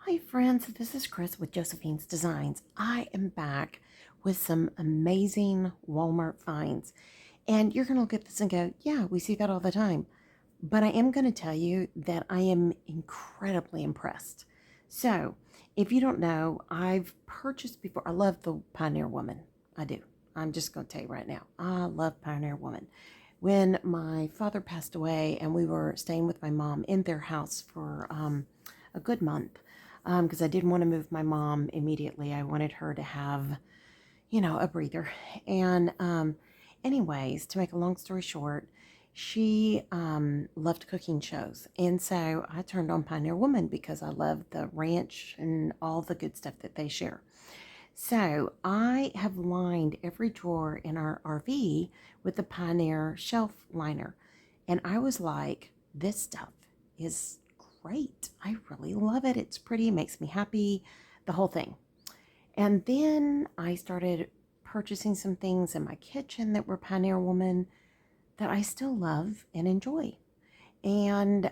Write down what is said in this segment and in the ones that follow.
Hi, friends. This is Chris with Josephine's Designs. I am back with some amazing Walmart finds. And you're going to look at this and go, yeah, we see that all the time. But I am going to tell you that I am incredibly impressed. So, if you don't know, I've purchased before. I love the Pioneer Woman. I do. I'm just going to tell you right now. I love Pioneer Woman. When my father passed away and we were staying with my mom in their house for a good month, because I didn't want to move my mom immediately. I wanted her to have, a breather. And, anyways, to make a long story short, she loved cooking shows. And so I turned on Pioneer Woman because I love the ranch and all the good stuff that they share. So I have lined every drawer in our RV with the Pioneer shelf liner. And I was like, this stuff is great. I really love it. It's pretty, makes me happy, the whole thing. And then I started purchasing some things in my kitchen that were Pioneer Woman that I still love and enjoy. And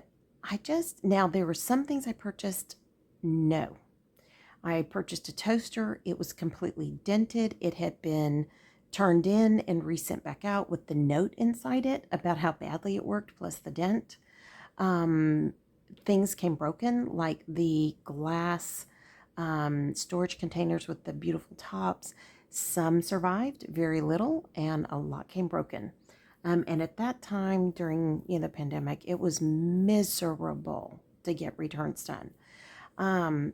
now there were some things I purchased, no. I purchased a toaster. It was completely dented. It had been turned in and resent back out with the note inside it about how badly it worked, plus the dent. Um, Things came broken, like the glass storage containers with the beautiful tops. Some survived, very little, and a lot came broken. And at that time during the pandemic, it was miserable to get returns done. Um,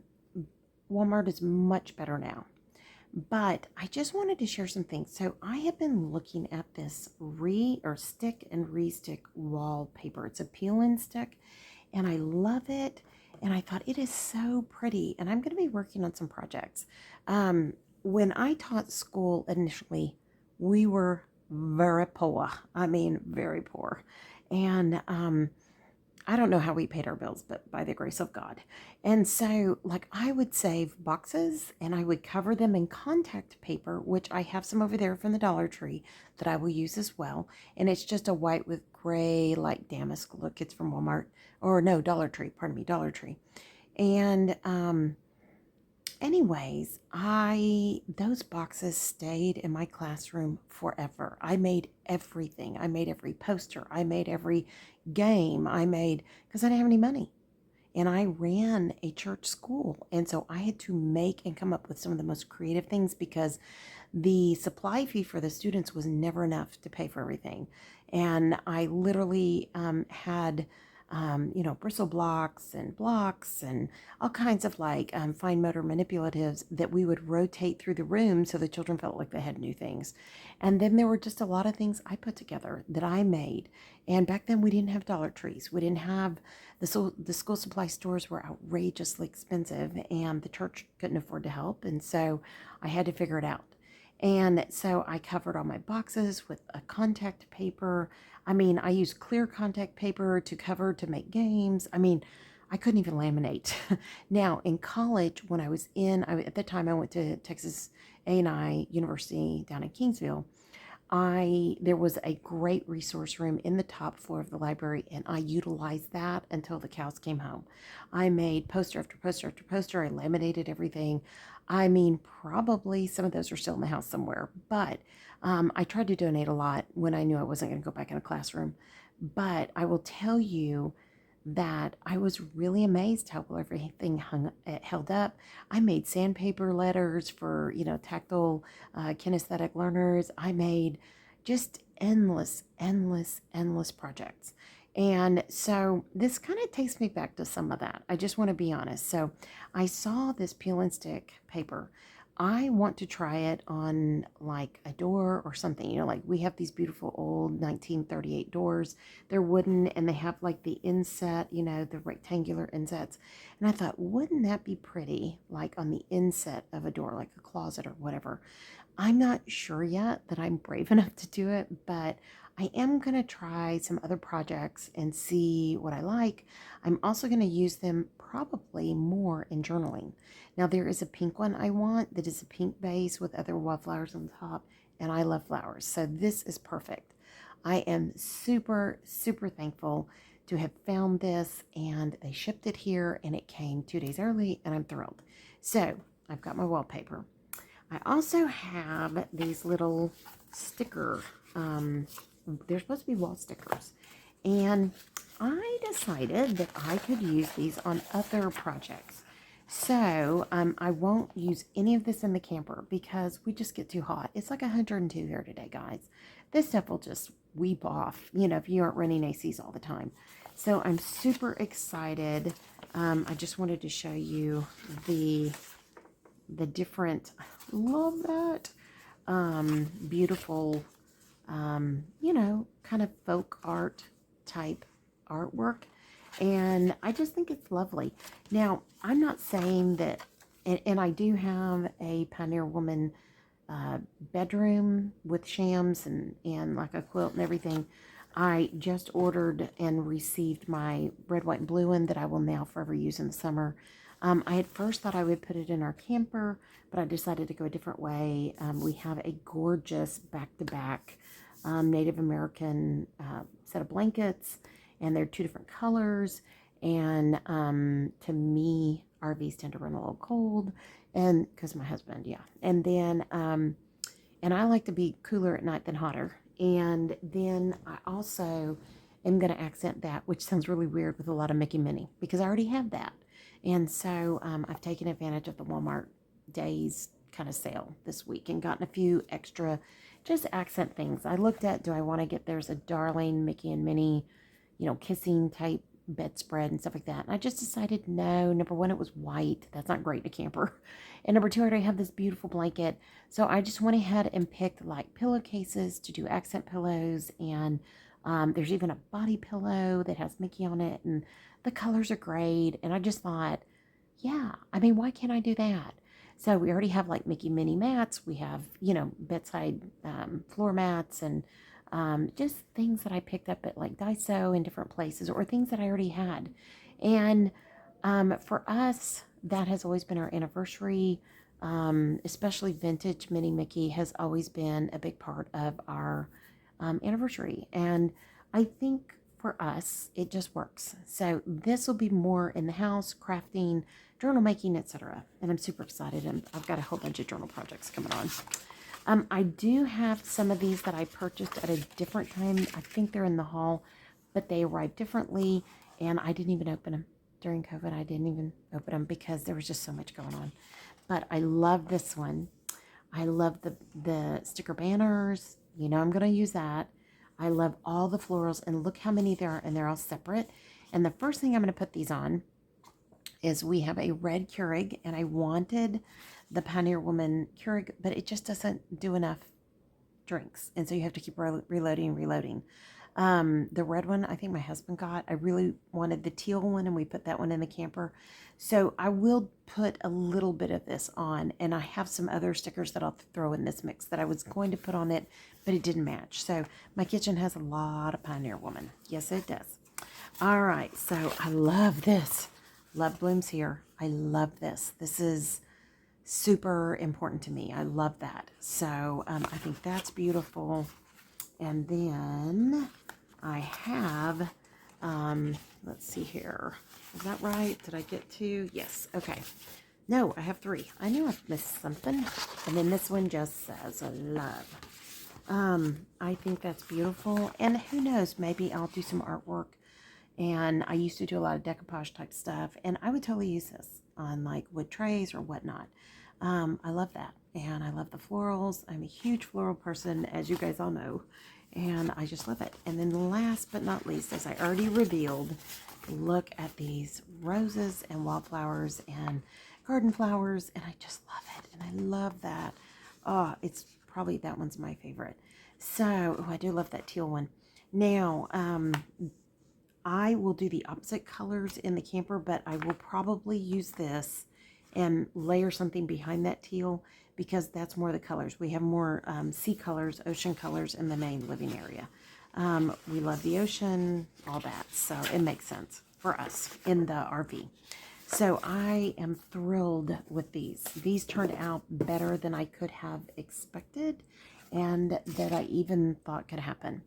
Walmart is much better now. But I just wanted to share some things. So I have been looking at this stick and re-stick wallpaper. It's a peel and stick, and I love it. And I thought it is so pretty. And I'm going to be working on some projects. When I taught school initially, we were very poor. I mean, very poor. And I don't know how we paid our bills, but by the grace of God. And so, like, I would save boxes and I would cover them in contact paper, which I have some over there from the Dollar Tree that I will use as well. And it's just a white with gray, like damask look. It's from Walmart, or no, Dollar Tree, pardon me, Dollar Tree. And anyways, I those boxes stayed in my classroom forever. I made everything. I made every poster. I made every game. I made because I didn't have any money. And I ran a church school. And so I had to make and come up with some of the most creative things because the supply fee for the students was never enough to pay for everything. And I literally had bristle blocks and all kinds of like fine motor manipulatives that we would rotate through the room so the children felt like they had new things. And then there were just a lot of things I put together that I made. And back then we didn't have Dollar Trees. We didn't have the school supply stores were outrageously expensive, and the church couldn't afford to help. And so I had to figure it out. And so I covered all my boxes with a contact paper. I mean, I used clear contact paper to cover to make games. I mean, I couldn't even laminate. Now, in college, when at the time I went to Texas A&I University down in Kingsville. There was a great resource room in the top floor of the library, and I utilized that until the cows came home. I made poster after poster after poster. I laminated everything. I mean, probably some of those are still in the house somewhere, but I tried to donate a lot when I knew I wasn't going to go back in a classroom. But I will tell you that I was really amazed how well everything held up. I made sandpaper letters for, tactile kinesthetic learners. I made just endless projects. And so this kind of takes me back to some of that. I just want to be honest. So I saw this peel and stick paper. I want to try it on like a door or something. Like we have these beautiful old 1938 doors. They're wooden and they have like the inset, the rectangular insets. And I thought, wouldn't that be pretty, like on the inset of a door, like a closet or whatever? I'm not sure yet that I'm brave enough to do it, but I am going to try some other projects and see what I like. I'm also going to use them probably more in journaling. Now, there is a pink one I want that is a pink base with other wildflowers on the top, and I love flowers, so this is perfect. I am super thankful to have found this, and they shipped it here, and it came 2 days early, and I'm thrilled. So I've got my wallpaper. I also have these little sticker, they're supposed to be wall stickers, and I decided that I could use these on other projects. So I won't use any of this in the camper because we just get too hot. It's like 102 here today, guys. This stuff will just weep off, if you aren't running ACs all the time. So I'm super excited. I just wanted to show you the different, I love that, beautiful, kind of folk art type artwork. And I just think it's lovely. Now, I'm not saying that, and I do have a Pioneer Woman bedroom with shams and like a quilt and everything. I just ordered and received my red, white, and blue one that I will now forever use in the summer. I had first thought I would put it in our camper, but I decided to go a different way. We have a gorgeous back-to-back Native American set of blankets, and they're 2 different colors. And to me, RVs tend to run a little cold, and because my husband, yeah. And then, and I like to be cooler at night than hotter. And then I also am going to accent that, which sounds really weird, with a lot of Mickey Minnie, because I already have that. And so I've taken advantage of the Walmart Days kind of sale this week and gotten a few extra just accent things. I looked at, do I want to get, there's a darling Mickey and Minnie, kissing type bedspread and stuff like that. And I just decided no. Number one, it was white. That's not great in a camper. And number two, I already have this beautiful blanket. So I just went ahead and picked like pillowcases to do accent pillows. And there's even a body pillow that has Mickey on it. And the colors are great. And I just thought, yeah, I mean, why can't I do that? So we already have like Mickey mini mats. We have, bedside floor mats and just things that I picked up at like Daiso in different places, or things that I already had. And for us, that has always been our anniversary. Especially vintage Mini Mickey has always been a big part of our anniversary. And I think for us, it just works. So this will be more in the house, crafting, journal making, etc. And I'm super excited. And I've got a whole bunch of journal projects coming on. I do have some of these that I purchased at a different time. I think they're in the haul, but they arrived differently, and I didn't even open them. During COVID, I didn't even open them because there was just so much going on. But I love this one. I love the sticker banners. I'm going to use that. I love all the florals, and look how many there are, and they're all separate. And the first thing I'm going to put these on is we have a red Keurig, and I wanted the Pioneer Woman Keurig, but it just doesn't do enough drinks, and so you have to keep reloading. The red one, I think my husband got. I really wanted the teal one, and we put that one in the camper. So I will put a little bit of this on, and I have some other stickers that I'll throw in this mix that I was going to put on it, but it didn't match. So my kitchen has a lot of Pioneer Woman. Yes, it does. All right, so I love this. Love blooms here. I love this. This is super important to me. I love that. So I think that's beautiful. And then I have, let's see here. Is that right? Did I get 2? Yes. Okay. No, I have 3. I knew I missed something. And then this one just says love. I think that's beautiful. And who knows, maybe I'll do some artwork. And I used to do a lot of decoupage type stuff. And I would totally use this on like wood trays or whatnot. I love that. And I love the florals. I'm a huge floral person, as you guys all know. And I just love it. And then last but not least, as I already revealed, look at these roses and wildflowers and garden flowers. And I just love it. And I love that. Oh, it's probably, that one's my favorite. So, I do love that teal one. Now, I will do the opposite colors in the camper, but I will probably use this and layer something behind that teal, because that's more the colors. We have more sea colors, ocean colors in the main living area. We love the ocean, all that. So it makes sense for us in the RV. So I am thrilled with these. These turned out better than I could have expected, and that I even thought could happen.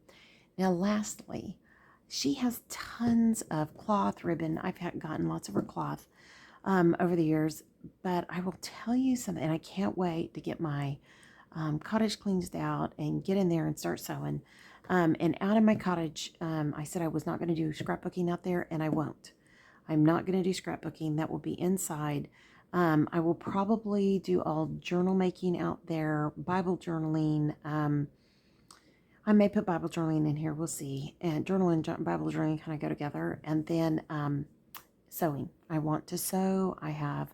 Now, lastly, she has tons of cloth ribbon. I've gotten lots of her cloth over the years, but I will tell you something, and I can't wait to get my cottage cleansed out and get in there and start sewing. And out of my cottage, I said I was not going to do scrapbooking out there, and I won't. I'm not going to do scrapbooking. That will be inside. I will probably do all journal making out there, Bible journaling. I may put Bible journaling in here. We'll see. And journal and Bible journaling kind of go together. And then sewing. I want to sew. I have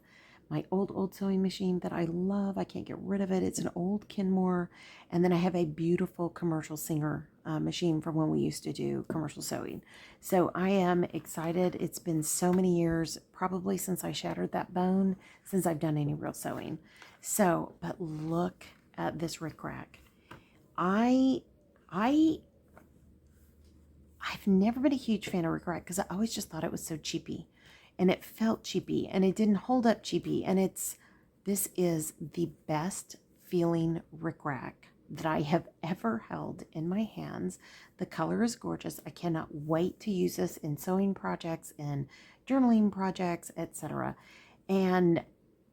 my old sewing machine that I love. I can't get rid of it. It's an old Kenmore. And then I have a beautiful commercial Singer machine from when we used to do commercial sewing. So I am excited. It's been so many years, probably since I shattered that bone, since I've done any real sewing. So, but look at this rickrack. I I've never been a huge fan of rickrack because I always just thought it was so cheapy, and it felt cheapy, and it didn't hold up cheapy. And this is the best feeling rickrack that I have ever held in my hands. The color is gorgeous. I cannot wait to use this in sewing projects and journaling projects, etc. And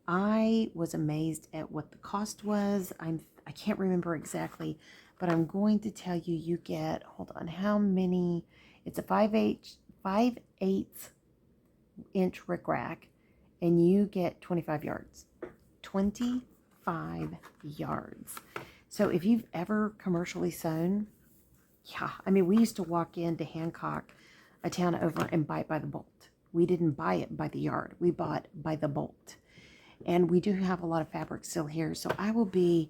I was amazed at what the cost was. I can't remember exactly, but I'm going to tell you, you get, hold on, how many? It's a 5/8 inch rickrack, and you get 25 yards. 25 yards. So if you've ever commercially sewn, yeah, I mean, we used to walk into Hancock, a town over, and buy it by the bolt. We didn't buy it by the yard. We bought by the bolt. And we do have a lot of fabric still here. So I will be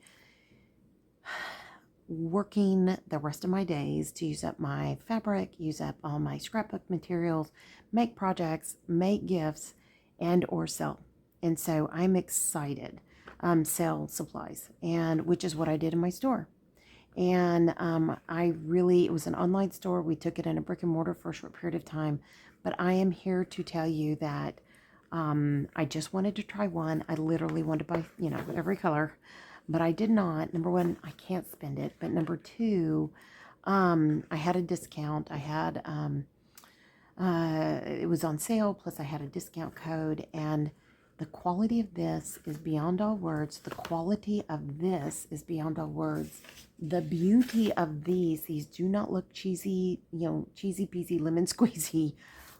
working the rest of my days to use up my fabric, use up all my scrapbook materials, make projects, make gifts, and or sell. And so I'm excited. Sell supplies, and which is what I did in my store. And it was an online store. We took it in a brick and mortar for a short period of time. But I am here to tell you that I just wanted to try one. I literally wanted to buy, every color. But I did not. Number one, I can't spend it. But number two, I had a discount. It was on sale. Plus I had a discount code. And the quality of this is beyond all words. The quality of this is beyond all words. The beauty of these do not look cheesy, cheesy peasy lemon squeezy.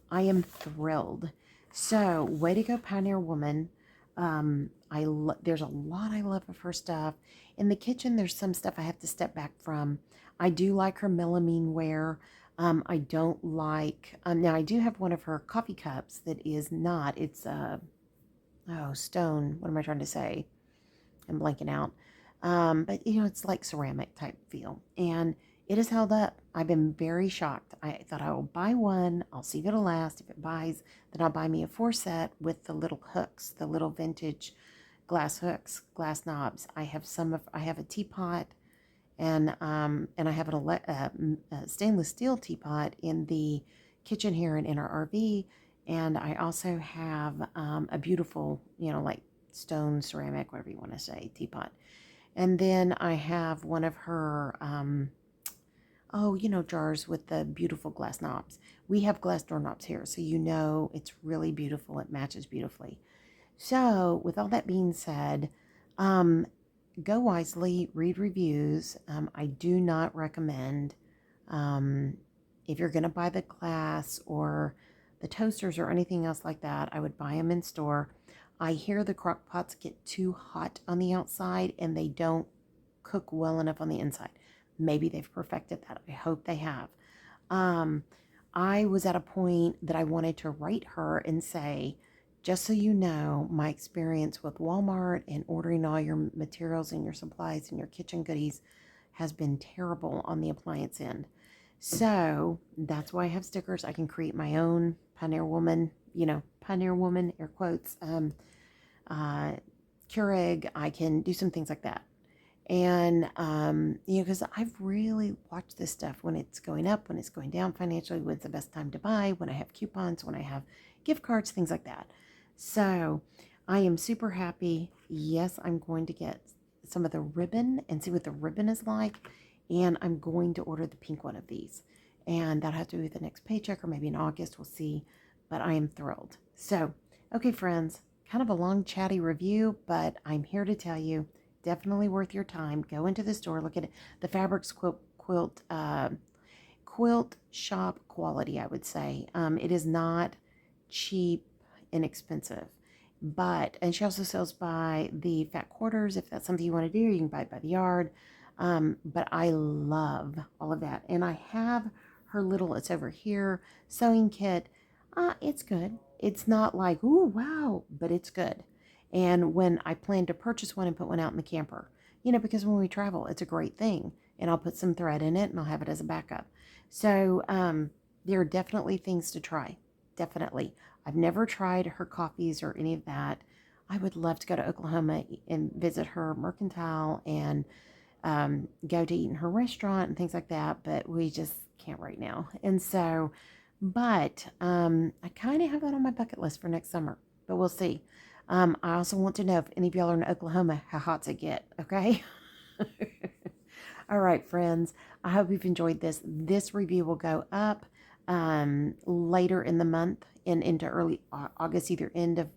I am thrilled. So, way to go, Pioneer Woman. There's a lot I love of her stuff. In the kitchen, there's some stuff I have to step back from. I do like her melamine ware. I don't like, now I do have one of her coffee cups that is not, it's stone. What am I trying to say? I'm blanking out. But it's like ceramic type feel. And it has held up. I've been very shocked. I thought I will buy one. I'll see if it'll last. If it buys, then I'll buy me a 4 set with the little hooks, the little vintage glass hooks, glass knobs. I have a teapot, and I have a stainless steel teapot in the kitchen here in our RV. And I also have a beautiful, like stone, ceramic, whatever you want to say, teapot. And then I have one of her, jars with the beautiful glass knobs. We have glass doorknobs here, so it's really beautiful. It matches beautifully. So, with all that being said, go wisely, read reviews. I do not recommend, if you're going to buy the glass or the toasters or anything else like that, I would buy them in store. I hear the crock pots get too hot on the outside and they don't cook well enough on the inside. Maybe they've perfected that. I hope they have. I was at a point that I wanted to write her and say, just so you know, my experience with Walmart and ordering all your materials and your supplies and your kitchen goodies has been terrible on the appliance end. So that's why I have stickers. I can create my own Pioneer Woman, air quotes, Keurig. I can do some things like that. And, because I've really watched this stuff when it's going up, when it's going down financially, when's the best time to buy, when I have coupons, when I have gift cards, things like that. So I am super happy. Yes, I'm going to get some of the ribbon and see what the ribbon is like. And I'm going to order the pink one of these. and that'll have to be with the next paycheck or maybe in August. We'll see. But I am thrilled. So, okay, friends, kind of a long, chatty review, but I'm here to tell you, definitely worth your time. Go into the store, look at it. The fabrics quilt shop quality, I would say. It is not cheap, inexpensive. And she also sells by the fat quarters. If that's something you want to do, you can buy it by the yard. But I love all of that. And I have her little, it's over here, sewing kit. It's good. It's not like, ooh, wow, but it's good. And when I plan to purchase one and put one out in the camper, because when we travel, it's a great thing. And I'll put some thread in it and I'll have it as a backup. So there are definitely things to try. Definitely. I've never tried her coffees or any of that. I would love to go to Oklahoma and visit her mercantile and go to eat in her restaurant and things like that, but we just can't right now. And so, but I kind of have that on my bucket list for next summer, but we'll see. I also want to know if any of y'all are in Oklahoma, how hot's it get, okay? All right, friends, I hope you've enjoyed this. This review will go up later in the month and into early August, either end of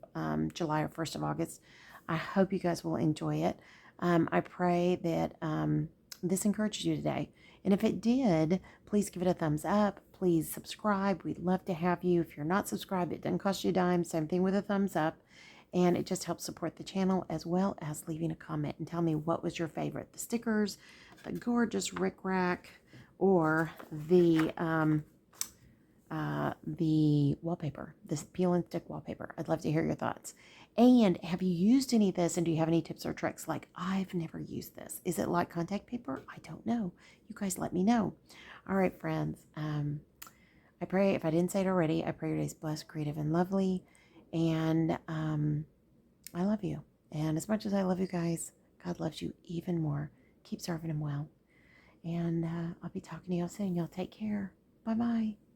July or 1st of August. I hope you guys will enjoy it. I pray that this encouraged you today. And if it did, please give it a thumbs up. Please subscribe. We'd love to have you. If you're not subscribed, it doesn't cost you a dime. Same thing with a thumbs up. And it just helps support the channel, as well as leaving a comment and tell me what was your favorite. The stickers, the gorgeous rickrack, or the wallpaper, this peel and stick wallpaper. I'd love to hear your thoughts. And have you used any of this, and do you have any tips or tricks? Like, I've never used this. Is it like contact paper? I don't know. You guys let me know. All right, friends. I pray, if I didn't say it already, I pray your day's blessed, creative, and lovely. And I love you. And as much as I love you guys, God loves you even more. Keep serving him well. And I'll be talking to y'all soon. Y'all take care. Bye-bye.